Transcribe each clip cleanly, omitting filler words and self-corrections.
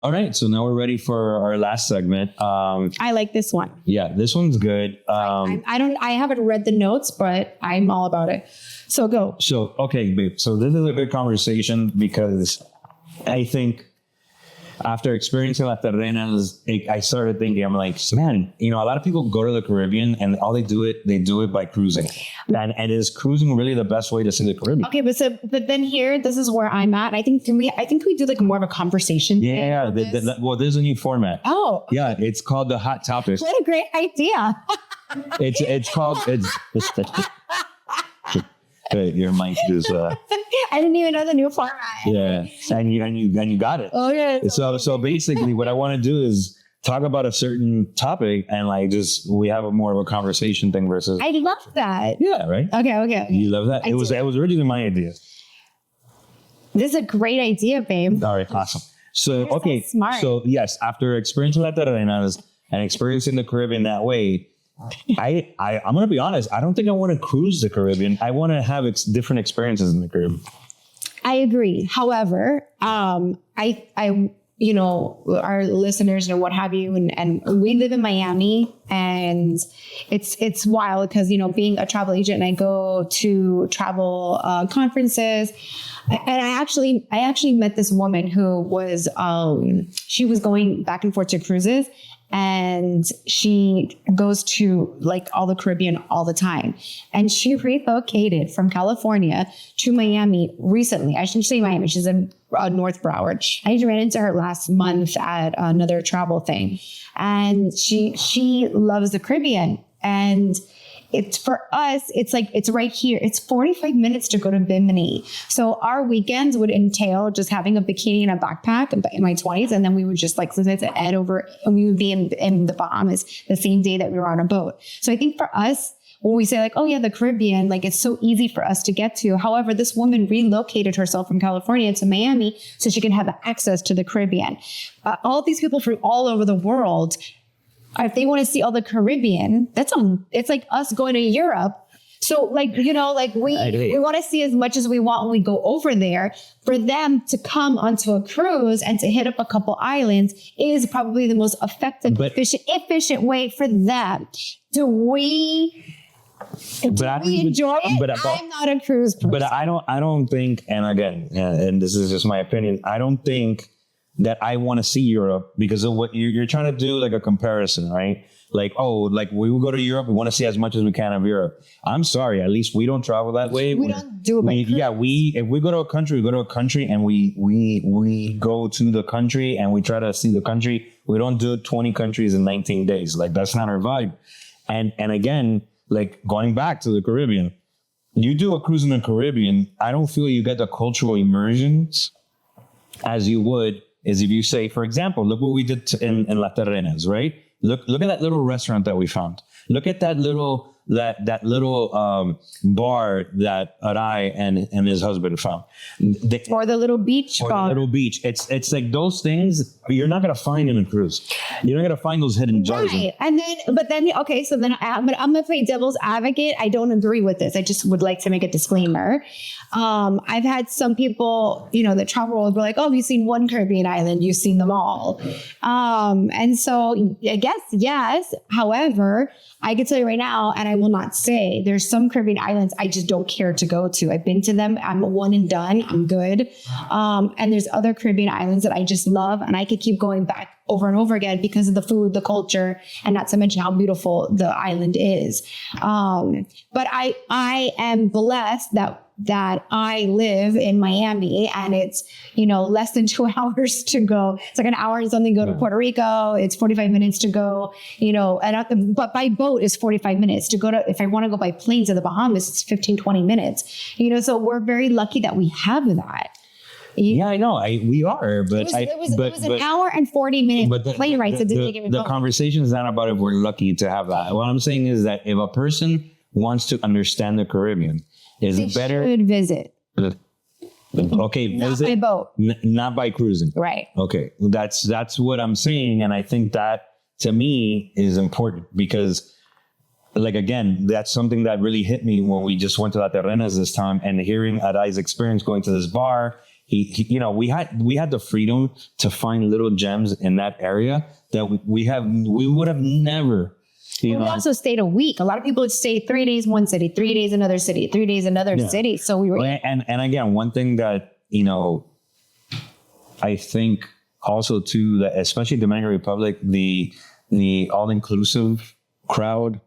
All right, so now we're ready for our last segment. I like this one. Yeah, this one's good. I haven't read the notes, but I'm all about it. So go. So, okay, babe. So this is a good conversation because I think after experiencing La Terrenas, I started thinking, I'm like, man, a lot of people go to the Caribbean and all they do it by cruising. And is cruising really the best way to see the Caribbean? Okay, but then here, this is where I'm at. I think we do like more of a conversation. Yeah. Well, there's a new format. Oh. Yeah, it's called the Hot Topics. What a great idea. It's called. Your mic is. I didn't even know the new format. Yeah, and you got it. Okay. So basically, what I want to do is talk about a certain topic and we have a more of a conversation thing versus. I love that. Yeah. Right. Okay. You love that. It was originally my idea. This is a great idea, babe. All right. Awesome. So You're okay. so smart. So yes, after experiencing La Terrenas and experiencing the Caribbean that way. I'm going to be honest. I don't think I want to cruise the Caribbean. I want to have different experiences in the Caribbean. I agree. However, our listeners and what have you, and we live in Miami, and it's wild because, being a travel agent and I go to travel conferences, and I actually met this woman who was, she was going back and forth to cruises. And she goes to like all the Caribbean all the time. And she relocated from California to Miami recently. I shouldn't say Miami. She's in North Broward. I ran into her last month at another travel thing. And she loves the Caribbean. And it's for us, it's like, it's right here. It's 45 minutes to go to Bimini. So our weekends would entail just having a bikini and a backpack in my 20s. And then we would just sometimes head over and we would be in the Bahamas the same day that we were on a boat. So I think for us, when we say oh yeah, the Caribbean, it's so easy for us to get to. However, this woman relocated herself from California to Miami so she can have access to the Caribbean. All these people from all over the world, if they want to see all the Caribbean, it's like us going to Europe. So we want to see as much as we want when we go over there. For them to come onto a cruise and to hit up a couple islands is probably the most effective, efficient way for them. Do we enjoy it? I'm not a cruise person. But I don't think, and again, and this is just my opinion, I don't think that I want to see Europe because of what you're trying to do, like a comparison, right? We will go to Europe, we want to see as much as we can of Europe. I'm sorry, at least we don't travel that way. We don't do it. If we go to a country, we go to a country and we go to the country and we try to see the country. We don't do 20 countries in 19 days. That's not our vibe. And again, going back to the Caribbean, you do a cruise in the Caribbean, I don't feel you get the cultural immersions as you would is if you say, for example, look what we did in La Terrenas, right? Look at that little restaurant that we found. Look at that little bar that Arai and his husband found. Or the little beach. It's like those things you're not going to find in a cruise. You're not going to find those hidden gems. Right. So then I'm going to play devil's advocate. I don't agree with this. I just would like to make a disclaimer. I've had some people, that travel will be like, oh, you've seen one Caribbean island, you've seen them all. And so I guess, yes. However, I can tell you right now, and I will not say, there's some Caribbean islands I just don't care to go to. I've been to them. I'm one and done. I'm good. And there's other Caribbean islands that I just love. And I could keep going back over and over again because of the food, the culture, and not to mention how beautiful the island is. But I am blessed that I live in Miami and it's, less than 2 hours to go. It's like an hour and something to go to Puerto Rico. It's 45 minutes to go, but by boat is 45 minutes to go to, if I want to go by plane to the Bahamas, it's 15, 20 minutes, so we're very lucky that we have that. Yeah, I know. We are, but it was an hour and 40 minute plane ride. So the conversation is not about if we're lucky to have that. What I'm saying is that if a person wants to understand the Caribbean, is it better? Should visit. Okay, not by boat, not by cruising. Right. Okay, that's what I'm saying, and I think that to me is important because, again, that's something that really hit me when we just went to La Terrenas this time, and hearing Arai's experience going to this bar. you know, we had the freedom to find little gems in that area that we would have never. We also stayed a week. A lot of people would stay 3 days one city, 3 days another city, 3 days another city. So we were. And again, one thing that, you know, I think also too, that especially Dominican Republic, the all-inclusive crowd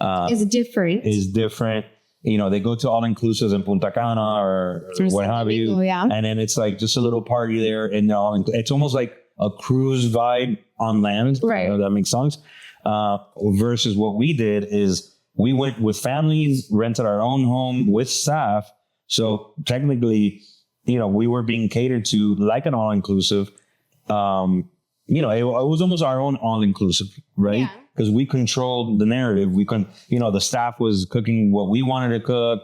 is different. You know, they go to all-inclusives in Punta Cana or what have you. Yeah. And then it's like just a little party there. And it's almost like a cruise vibe on land. Right. That makes sense. Versus what we did is we went with families, rented our own home with staff. So technically, you know, we were being catered to like an all-inclusive. You know, it was almost our own all-inclusive, right? Because we controlled the narrative. We couldn't, you know, the staff was cooking what we wanted to cook.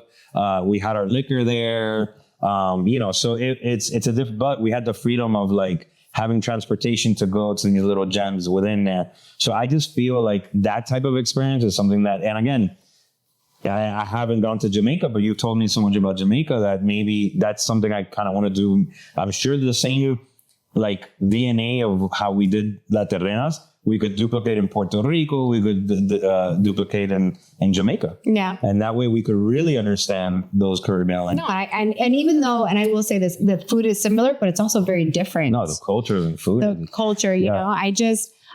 We had our liquor there. You know, so it's a different, but we had the freedom of like having transportation to go to these little gems within there. So I just feel like that type of experience is something that, and again, I haven't gone to Jamaica, but you told me so much about Jamaica that maybe that's something I kind of want to do. I'm sure the same like DNA of how we did La Terrenas, we could duplicate in Puerto Rico, we could duplicate in Jamaica. Yeah. And that way we could really understand those Caribbean languages. No, and even though, and I will say this, the food is similar, but it's also very different. No, the culture and food. The culture, you know,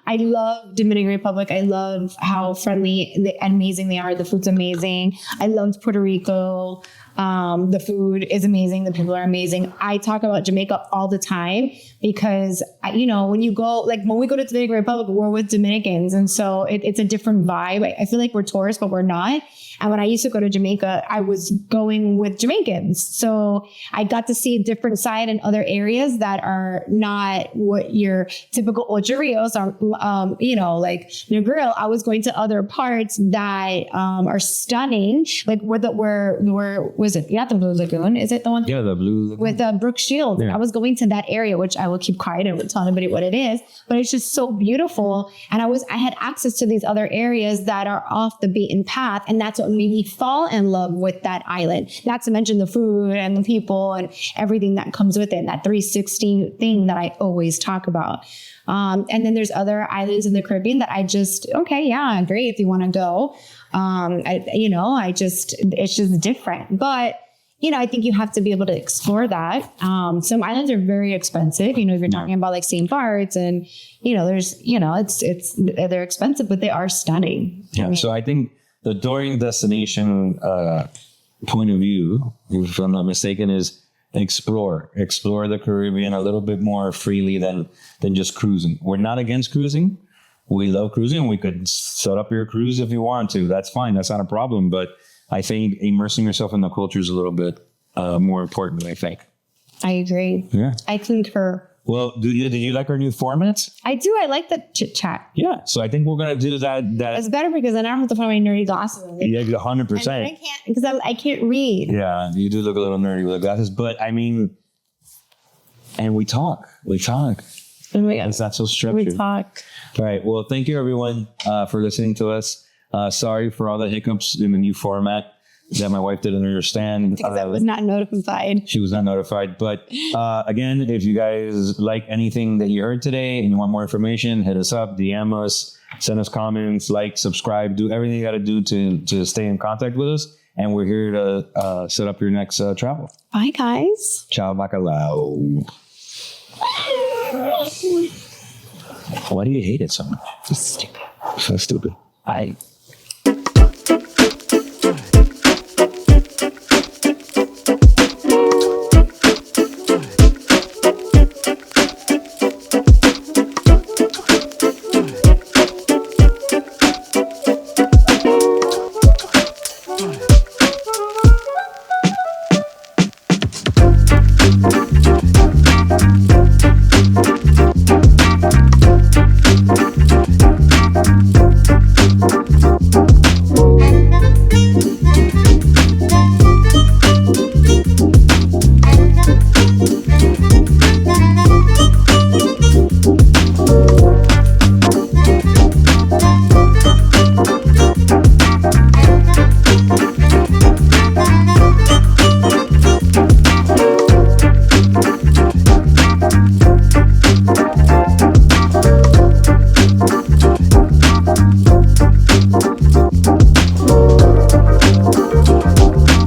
I love Dominican Republic. I love how friendly and amazing they are. The food's amazing. I loved Puerto Rico. The food is amazing. The people are amazing. I talk about Jamaica all the time because, you know, when we go to Dominican Republic, we're with Dominicans. And so it's a different vibe. I feel like we're tourists, but we're not. And when I used to go to Jamaica, I was going with Jamaicans. So I got to see a different side in other areas that are not what your typical Ocho Rios are, you know, like Negril. I was going to other parts that are stunning. Like where was it? Yeah, the Blue Lagoon. Is it the one? Yeah, the Blue Lagoon. With Brooke Shields. Yeah. I was going to that area, which I will keep quiet and won't tell anybody what it is, but it's just so beautiful. And I had access to these other areas that are off the beaten path. And that's what made me fall in love with that island. Not to mention the food and the people and everything that comes with it. That 360 thing that I always talk about. And then there's other islands in the Caribbean that great if you want to go. It's just different. But, you know, I think you have to be able to explore that. Some islands are very expensive. You know, if you're talking about like St. Bart's and, you know, they're expensive, but they are stunning. Yeah. So I think the Dorian Destination point of view, if I'm not mistaken, is explore the Caribbean a little bit more freely than just cruising. We're not against cruising. We love cruising. We could set up your cruise if you want to. That's fine. That's not a problem. But I think immersing yourself in the culture is a little bit more important, I think. I agree. Yeah. I concur. Well, did you like our new format? I do. I like the chit chat. Yeah. So I think we're going to do that. It's better because then I don't have to put my nerdy glasses on. Yeah, 100%. I can't because I can't read. Yeah, you do look a little nerdy with the glasses, but I mean, and we talk. It's not so structured. We talk. All right. Well, thank you everyone for listening to us. Sorry for all the hiccups in the new format that my wife didn't understand. Because I was not notified. She was not notified. But again, if you guys like anything that you heard today and you want more information, hit us up, DM us, send us comments, like, subscribe, do everything you got to do to stay in contact with us. And we're here to set up your next travel. Bye, guys. Ciao, bacalao. Why do you hate it so much? It's stupid. So stupid.